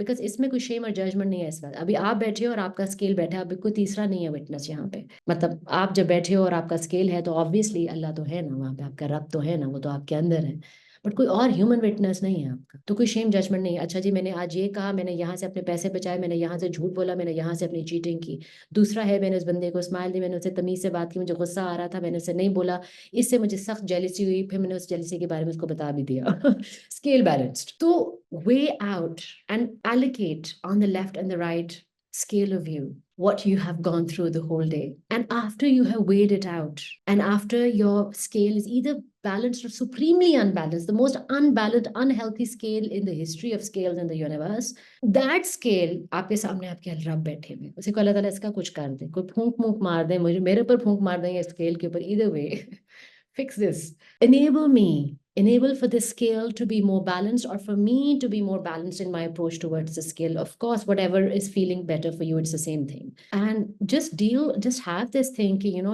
because इसमें कोई shame और judgment नहीं है इस वक्त. अभी आप बैठे हो और आपका स्केल बैठा है, अभी कोई तीसरा नहीं है विटनेस यहाँ पे. मतलब आप जब बैठे हो और आपका स्केल है, तो ऑब्वियसली अल्लाह तो है ना वहाँ पे, आपका रब तो है ना, वो तो आपके अंदर है, बट कोई और ह्यूमन विटनेस नहीं है आपका. तो कोई शेम जजमेंट नहीं है. अच्छा जी, मैंने आज ये कहा, मैंने यहाँ से अपने पैसे बचाए, मैंने यहाँ से झूठ बोला, मैंने यहाँ से अपनी चीटिंग की. दूसरा है, मैंने उस बंदे को स्माइल दी, मैंने उससे तमीज से बात की, मुझे गुस्सा आ रहा था, मैंने उसे नहीं बोला, इससे मुझे सख्त जेलिसी हुई, फिर मैंने उस जेलिसी के बारे में उसको बता भी दिया. Scale balanced. तो weigh out and allocate on the left and the right scale of you what you have gone through the whole day. And after you have weighed it out, and after your scale is either balanced or supremely unbalanced, the most unbalanced, unhealthy scale in the history of scales in the universe, that scale आपके सामने आपके रब बैठे हुए, उसे को अल्लाह ताला इसका कुछ कर दे, कोई फूंक फूंक मार दे, मुझे मेरे ऊपर फूंक मार देंगे स्केल के ऊपर, either way. Fix this. Enable me enable for the scale to be more balanced, or for me to be more balanced in my approach towards the scale. Of course, whatever is feeling better for you, it's the same thing. And just have this thinking,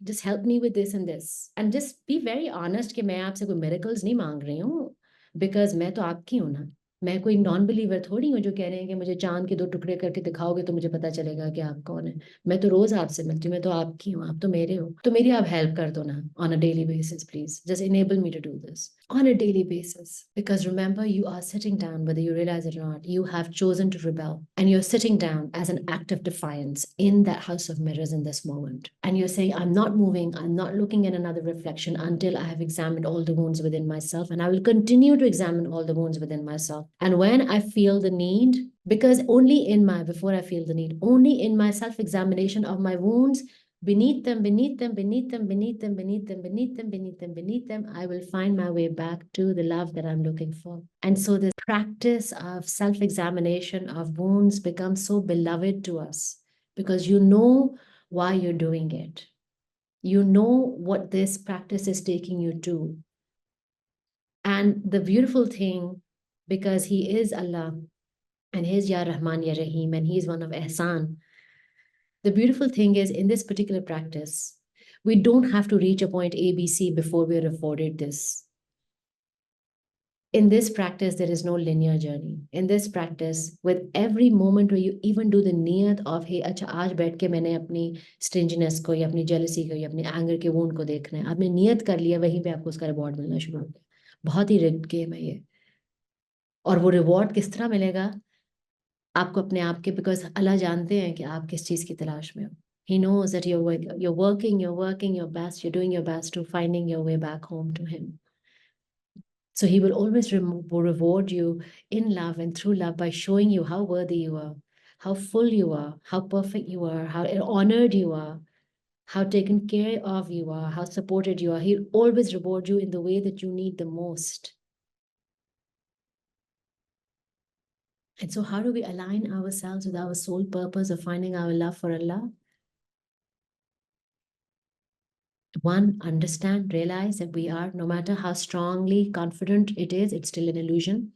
just help me with this and this. And just be very honest कि मैं आपसे कोई miracles नहीं मांग रही हूँ, because मैं तो आपकी हूँ ना. मैं कोई नॉन बिलीवर थोड़ी हूँ जो कह रहे हैं कि मुझे चांद के 2 टुकड़े करके दिखाओगे तो मुझे पता चलेगा कि आप कौन है. मैं तो रोज आपसे मिलती हूँ, मैं तो आपकी हूँ, आप तो मेरे हो. तो मेरी आप हेल्प कर दो ना, on a daily basis please. Just enable me to do this on a daily basis. Because remember, you are sitting down, whether you realize it or not, you have chosen to rebel. And you're sitting down as an act of defiance in that house of mirrors in this moment. And you're saying, I'm not moving, I'm not looking at another reflection until I have examined all the wounds within myself. And I will continue to examine all the wounds within myself. And when I feel the need, because before I feel the need, only in my self examination of my wounds, beneath them, beneath them, beneath them, beneath them, beneath them, beneath them, beneath them, beneath them, I will find my way back to the love that I'm looking for. And so this practice of self-examination of wounds becomes so beloved to us, because you know why you're doing it. You know what this practice is taking you to. And the beautiful thing, because He is Allah, and He is Ya Rahman Ya Rahim, and He is one of Ihsan. The beautiful thing is, in this particular practice, we don't have to reach a point A, B, C before we are afforded this. In this practice, there is no linear journey. In this practice, with every moment where you even do the niyat of, hey, अच्छा आज बैठ के मैंने अपनी stinginess को या अपनी jealousy को या अपनी anger के wound को देखना है, आपने नियत कर लिया, वहीं पे आपको उसका reward मिलना शुरू हो गया. बहुत ही rigged game है ये. और वो reward किस तरह मिलेगा आपको अपने आप के, बिकॉज अल्लाह जानते हैं कि आप किस चीज़ की तलाश में हो. He knows that you're working your best, you're doing your best to finding your way back home to Him. So He will always reward you in love and through love by showing you how worthy you are, how full you are, how perfect you are, how honored you are, how taken care of you are, how supported you are. He'll always reward you in the way that you need the most. And so how do we align ourselves with our sole purpose of finding our love for Allah? One, understand, realize that we are, no matter how strongly confident it is, it's still an illusion,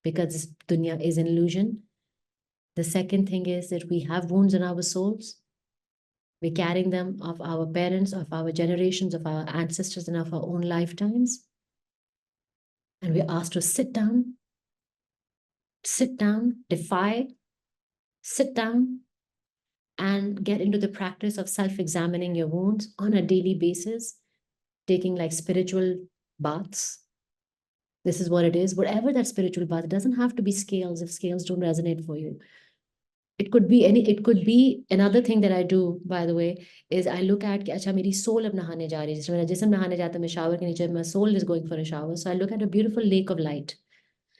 because this dunya is an illusion. The second thing is that we have wounds in our souls. We're carrying them of our parents, of our generations, of our ancestors, and of our own lifetimes. And we're asked to sit down, defy, sit down, and get into the practice of self-examining your wounds on a daily basis, taking like spiritual baths. This is what it is. Whatever that spiritual bath, it doesn't have to be scales if scales don't resonate for you. It could be another thing that I do, by the way, is I look at कि अच्छा मेरी soul अब नहाने जा रही है. जिसमें मेरा जिस्म नहाने जाता है, मैं shower के नीचे, my soul is going for a shower. So I look at a beautiful lake of light.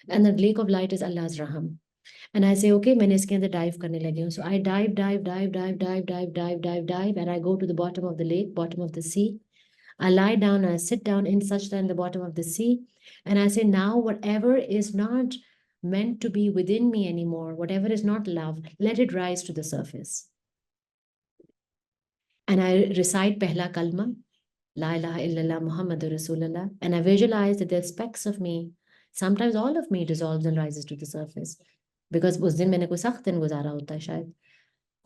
And the lake of light is Allah's Raham. And I say, okay, मैंने इसके अंदर dive करने लगी हूँ. So I dive, and I go to the bottom of the lake, bottom of the sea. I lie down and I sit down in such in the bottom of the sea. And I say, now whatever is not meant to be within me anymore, whatever is not love, let it rise to the surface. And I recite Pehla Kalma, La ilaha illallah Muhammadur Rasulullah. And I visualize that there are specks of me. Sometimes all of me dissolves and rises to the surface. Because उस दिन मैंने कोई सख्त दिन गुजारा होता है शायद.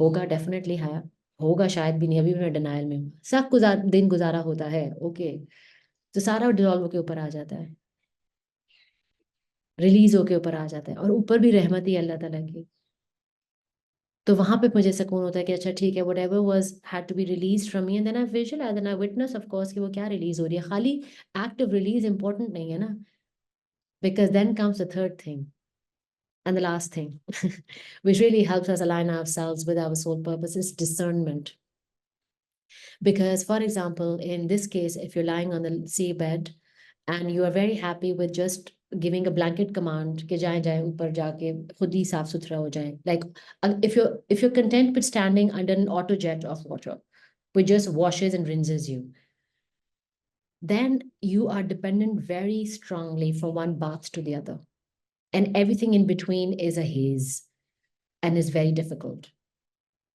होगा, डेफिनेटली है. होगा शायद भी नहीं, अभी भी मैं डिनायल में हूँ. सख्त दिन गुजारा होता है, ओके. तो सारा डिजॉल्व के ऊपर आ जाता है, रिलीज होके ऊपर आ जाता है, और ऊपर भी रहमत ही अल्लाह ताला की. तो वहां पे मुझे सुकून होता है कि अच्छा ठीक है, whatever was had to be released from me, and then I visualize and I witness of course कि वो क्या रिलीज हो रही है. खाली एक्ट ऑफ रिलीज इंपॉर्टेंट नहीं है ना, because then comes the third thing and the last thing which really helps us align ourselves with our soul purpose is discernment. Because for example, in this case, if you're lying on the seabed and you are very happy with just giving a blanket command कि जाएं जाएं ऊपर जाके खुद ही साफ सुथरा हो जाएं, like if you're content with standing under an auto jet of water which just washes and rinses you, then you are dependent very strongly from one bath to the other, and everything in between is a haze and is very difficult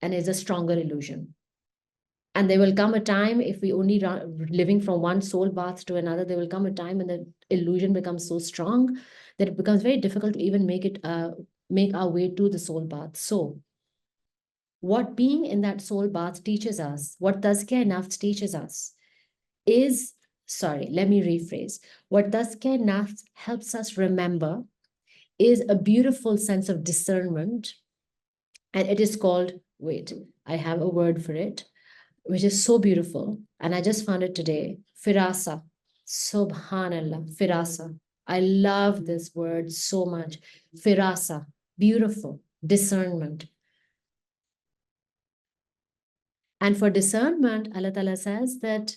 and is a stronger illusion. And there will come a time, if we only living from one soul bath to another, there will come a time when the illusion becomes so strong that it becomes very difficult to even make our way to the soul bath. So what being in that soul bath teaches us, what Tazkiyah Nafs teaches us is, sorry, let me rephrase. What Tazkiyah Nafs helps us remember is a beautiful sense of discernment. And it is called, wait, I have a word for it, which is so beautiful. And I just found it today, firasa. Subhanallah, firasa. I love this word so much. Firasa, beautiful, discernment. And for discernment, Allah Ta'ala says that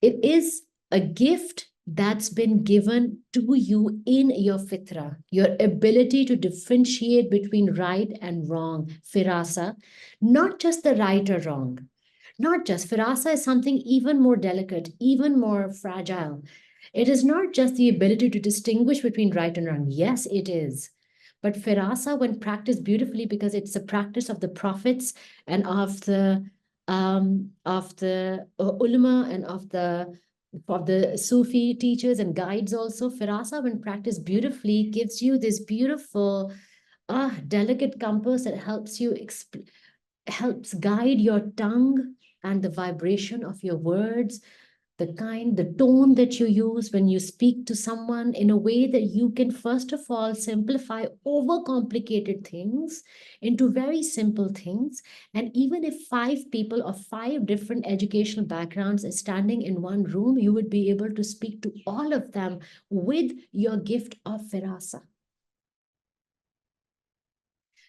it is a gift that's been given to you in your fitra, your ability to differentiate between right and wrong, firasa, not just the right or wrong. Not just firasa is something even more delicate, even more fragile. It is not just the ability to distinguish between right and wrong. Yes, it is. But firasa, when practiced beautifully, because it's a practice of the prophets and of the ulama and of the Sufi teachers and guides also, firasa, when practiced beautifully, gives you this beautiful, delicate compass that helps guide your tongue and the vibration of your words, the tone that you use when you speak to someone in a way that you can, first of all, simplify overcomplicated things into very simple things. And even if five people of five different educational backgrounds are standing in one room, you would be able to speak to all of them with your gift of firasa.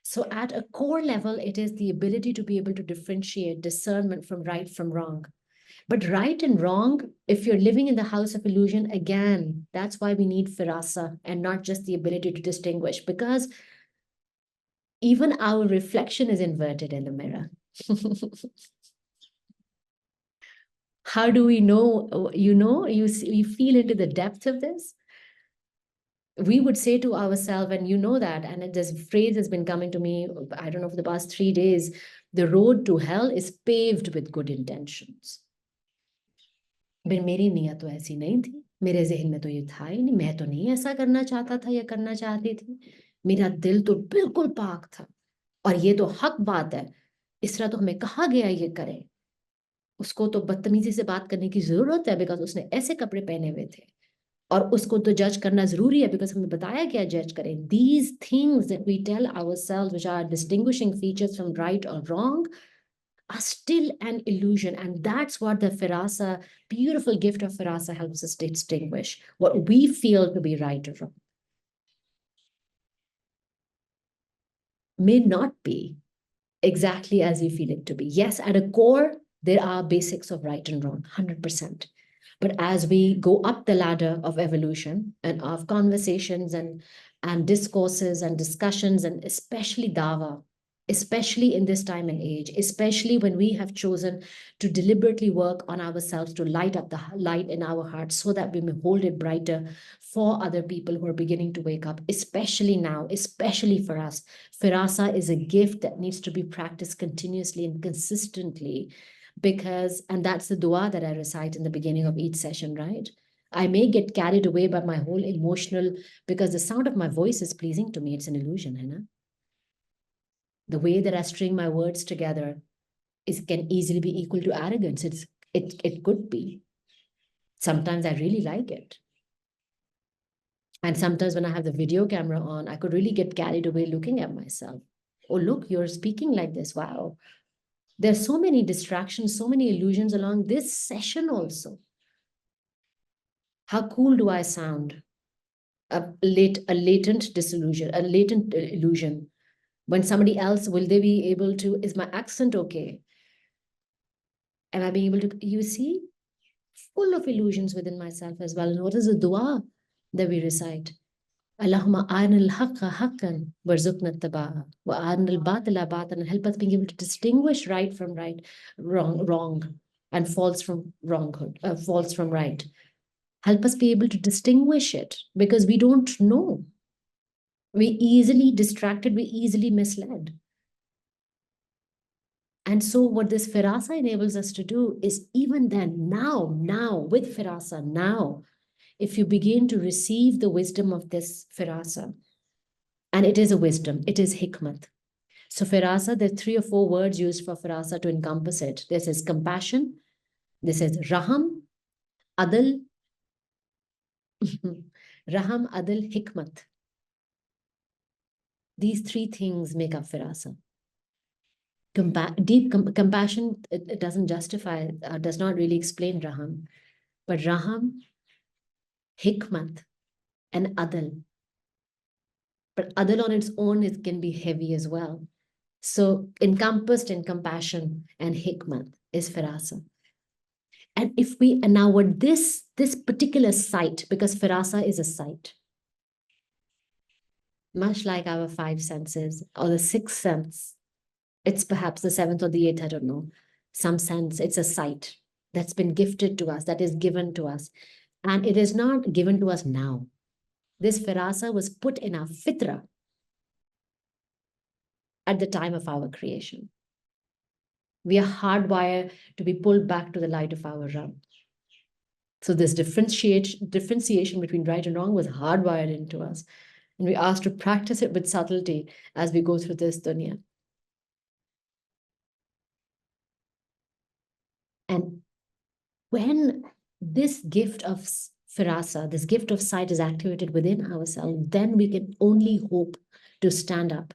So at a core level, it is the ability to be able to differentiate discernment from right from wrong. But right and wrong, if you're living in the house of illusion, again, that's why we need firasa and not just the ability to distinguish, because even our reflection is inverted in the mirror. How do we know? You feel into the depth of this. We would say to ourselves, and you know that, and this phrase has been coming to me, I don't know, for the past 3 days, the road to hell is paved with good intentions. मेरी नीयत तो ऐसी नहीं थी, मेरे जहन में तो ये था ही नहीं, मैं तो नहीं ऐसा करना चाहता था या करना चाहती थी, मेरा दिल तो बिल्कुल पाक था, और ये तो हक बात है, इस तरह तो हमें कहा गया ये करें, उसको तो बदतमीजी से बात करने की जरूरत है बिकॉज उसने ऐसे कपड़े पहने हुए थे, और उसको तो जज करना जरूरी है बिकॉज हमें बताया गया जज करें. These things that we tell ourselves, which are distinguishing features from right or wrong, are still an illusion. And that's what the firasa, beautiful gift of firasa, helps us distinguish what we feel to be right or wrong. May not be exactly as you feel it to be. Yes, at a core, there are basics of right and wrong, 100%. But as we go up the ladder of evolution and of conversations and discourses and discussions, and especially dawa, especially in this time and age, especially when we have chosen to deliberately work on ourselves to light up the light in our hearts so that we may hold it brighter for other people who are beginning to wake up, especially now, especially for us. Firasa is a gift that needs to be practiced continuously and consistently, because, and that's the dua that I recite in the beginning of each session, right? I may get carried away by my whole emotional, because the sound of my voice is pleasing to me. It's an illusion, Hannah. The way that I string my words together can easily be equal to arrogance. It could be. Sometimes I really like it. And sometimes when I have the video camera on, I could really get carried away looking at myself. Oh, look, you're speaking like this. Wow. There's so many distractions, so many illusions along this session also. How cool do I sound? A latent disillusion, a latent illusion. When somebody else, will they be able to, is my accent okay? Am I being able to, you see, full of illusions within myself as well. And what is the dua that we recite? Allahumma arina al-haqqa haqqan warzuqna ittiba'a wa arina al-batila batilan. Help us being able to distinguish right from right, wrong, and false from wronghood, false from right. Help us be able to distinguish it, because we don't know. We easily distracted, we easily misled. And so what this firasa enables us to do is even then, now, with firasa, now, if you begin to receive the wisdom of this firasa, and it is a wisdom, it is hikmat. So firasa, there are 3 or 4 words used for firasa to encompass it. This is compassion, this is raham, adl, raham, adl, hikmat. These 3 things make up firasa. Compassion, it doesn't justify, does not really explain raham, but raham, hikmat, and adl. But adl on its own, it can be heavy as well. So encompassed in compassion and hikmat is firasa. And if we, and now what this particular sight, because firasa is a sight, much like our 5 senses or the 6th sense, it's perhaps the 7th or the 8th, I don't know, some sense, it's a sight that's been gifted to us, that is given to us. And it is not given to us now. This firasa was put in our fitra at the time of our creation. We are hardwired to be pulled back to the light of our Ram. So this differentiation between right and wrong was hardwired into us. And we asked to practice it with subtlety as we go through this dunya. And when this gift of firasa, this gift of sight is activated within ourselves, then we can only hope to stand up,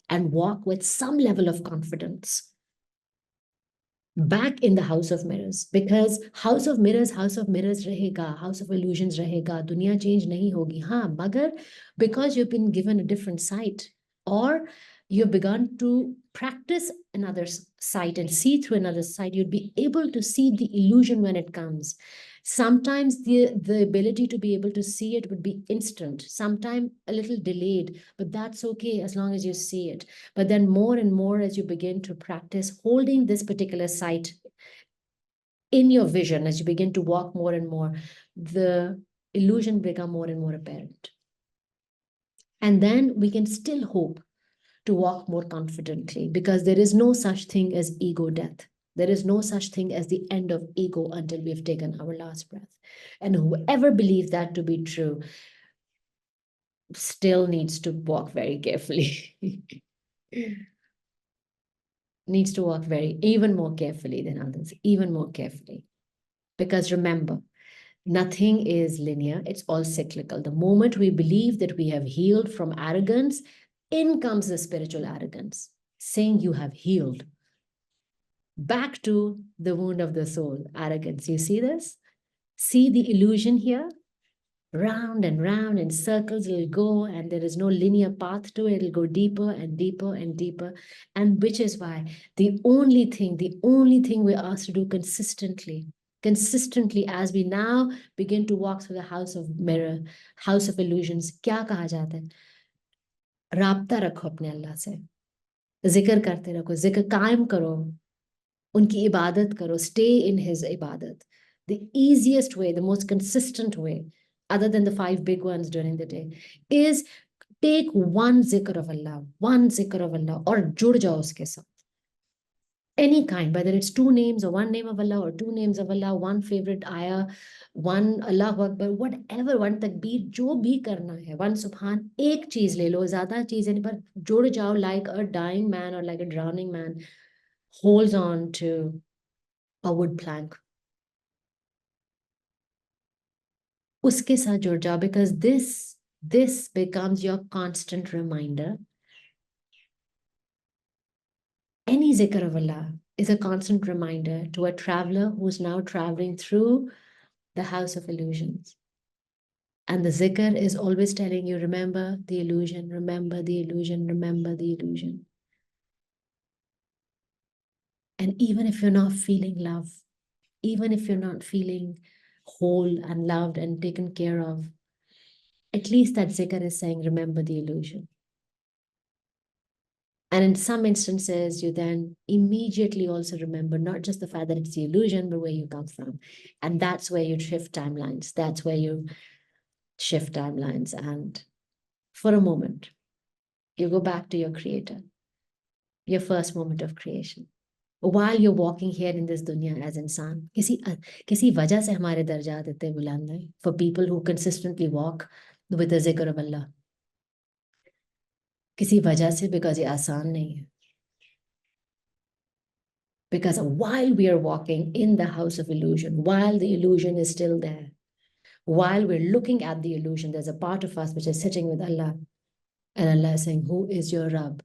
and walk with some level of confidence back in the house of mirrors, because house of mirrors rahega, house of illusions rahega, dunya change nahi hogi. Haan, magar because you've been given a different sight, or you've begun to practice another sight and see through another sight, you'd be able to see the illusion when it comes. Sometimes the ability to be able to see it would be instant, sometimes a little delayed, but that's okay as long as you see it. But then more and more as you begin to practice holding this particular sight in your vision, as you begin to walk more and more, the illusion become more and more apparent. And then we can still hope to walk more confidently, because there is no such thing as ego death. There is no such thing as the end of ego until we've taken our last breath. And whoever believes that to be true still needs to walk very carefully. Needs to walk even more carefully than others, even more carefully. Because remember, nothing is linear, it's all cyclical. The moment we believe that we have healed from arrogance, in comes the spiritual arrogance, saying you have healed. Back to the wound of the soul, arrogance. You see this? See the illusion here? Round and round in circles it'll go, and there is no linear path to it. It'll go deeper and deeper and deeper. And which is why the only thing we're asked to do consistently, as we now begin to walk through the house of mirror, house of illusions, क्या कहा जाता है? राब्ता रखो अपने अल्लाह से, जिक्र करते रखो, जिक्र कायम करो, उनकी इबादत करो, stay in his ibadat. The easiest way, the most consistent way, other than the 5 big ones during the day, is take one zikr of Allah, or jud jao uske saath. Any kind, whether it's 2 names or 1 name of Allah or 2 names of Allah, 1 favorite ayah, 1 Allahu Akbar, whatever, 1 takbir, jo bhi karna hai, 1 subhan, ek cheez le lo, zyada cheez nahi, but jud jao like a dying man or like a drowning man holds on to a wood plank. Uske saath jud jao, because this becomes your constant reminder. Any zikr of Allah is a constant reminder to a traveler who's now traveling through the house of illusions. And the zikr is always telling you, remember the illusion, remember the illusion, remember the illusion. And even if you're not feeling love, even if you're not feeling whole and loved and taken care of, at least that zikr is saying, remember the illusion. And in some instances, you then immediately also remember not just the fact that it's the illusion, but where you come from. And that's where you shift timelines. That's where you shift timelines. And for a moment, you go back to your creator. your first moment of creation. While you're walking here in this dunya as insan, kisi wajah se hamare darajat itne buland hai for people who consistently walk with the zikr of Allah. Kisi wajah se, because ye aasan nahi hai. Because while we are walking in the house of illusion, while the illusion is still there, while we're looking at the illusion, there's a part of us which is sitting with Allah, and Allah is saying, who is your Rabb?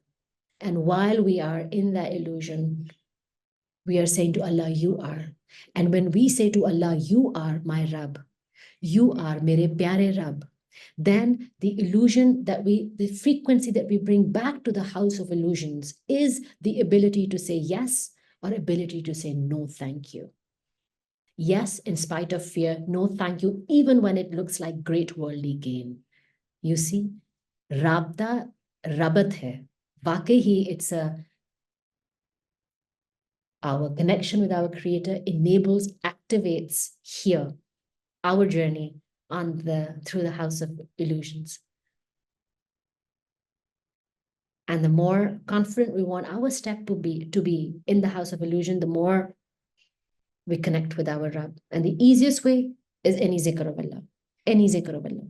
And while we are in that illusion, we are saying to Allah, you are. And when we say to Allah, you are my Rabb, you are mere pyare Rabb, then the illusion that the frequency that we bring back to the house of illusions is the ability to say yes or ability to say no, thank you. Yes, in spite of fear, no, thank you, even when it looks like great worldly gain. You see, Rabda Rabat hai. Vakehi, it's our connection with our creator enables, activates here our journey through the house of illusions. And the more confident we want our step to be in the house of illusion, the more we connect with our Rabb. And the easiest way is any zikr of Allah. Any zikr of Allah.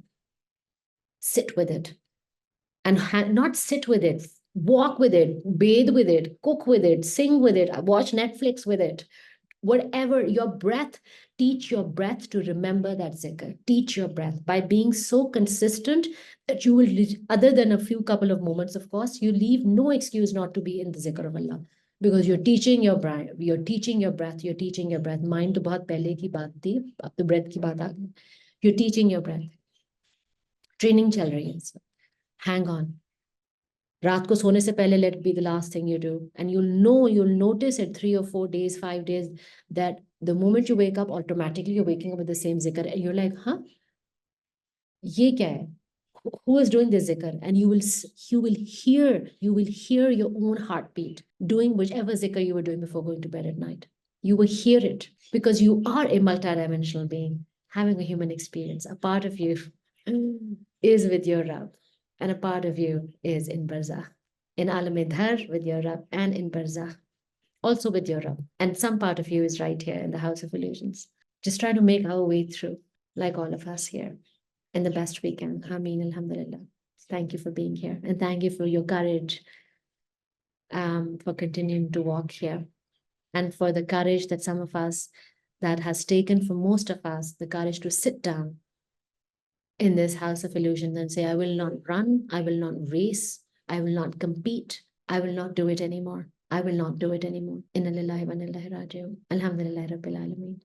Sit with it. And not sit with it, walk with it, bathe with it, cook with it, sing with it, watch Netflix with it. Whatever, your breath, teach your breath to remember that zikr. Teach your breath by being so consistent that you will, other than a few couple of moments, of course, you leave no excuse not to be in the zikr of Allah. Because you're teaching your breath, you're teaching your breath, you're teaching your breath. Mind to bahut pehle ki baat thi, ab to breath ki baat aa gayi. You're teaching your breath. Training chal rahi hai. Hang on. रात को सोने से पहले, let be the last thing you do. And you'll notice it 3 or 4 days, 5 days, that the moment you wake up, automatically you're waking up with the same zikr. And you're like, huh? Ye kya hai? Who is doing this zikr? And you will hear your own heartbeat doing whichever zikr you were doing before going to bed at night. You will hear it because you are a multidimensional being having a human experience. A part of you is with your Rabb, and a part of you is in Barzakh, in Alam-e-Dhar with your Rabb, and in Barzakh also with your Rabb. And some part of you is right here in the House of Illusions. Just try to make our way through, like all of us here, in the best we can. Ameen, alhamdulillah. Thank you for being here. And thank you for your courage, for continuing to walk here. And for the courage that some of us, that has taken for most of us, the courage to sit down in this house of illusion and say, I will not run, I will not race, I will not compete, I will not do it anymore. I will not do it anymore. Inna lillahi wa inna ilaihi raji'un. Alhamdulillah Rabbil Alameen.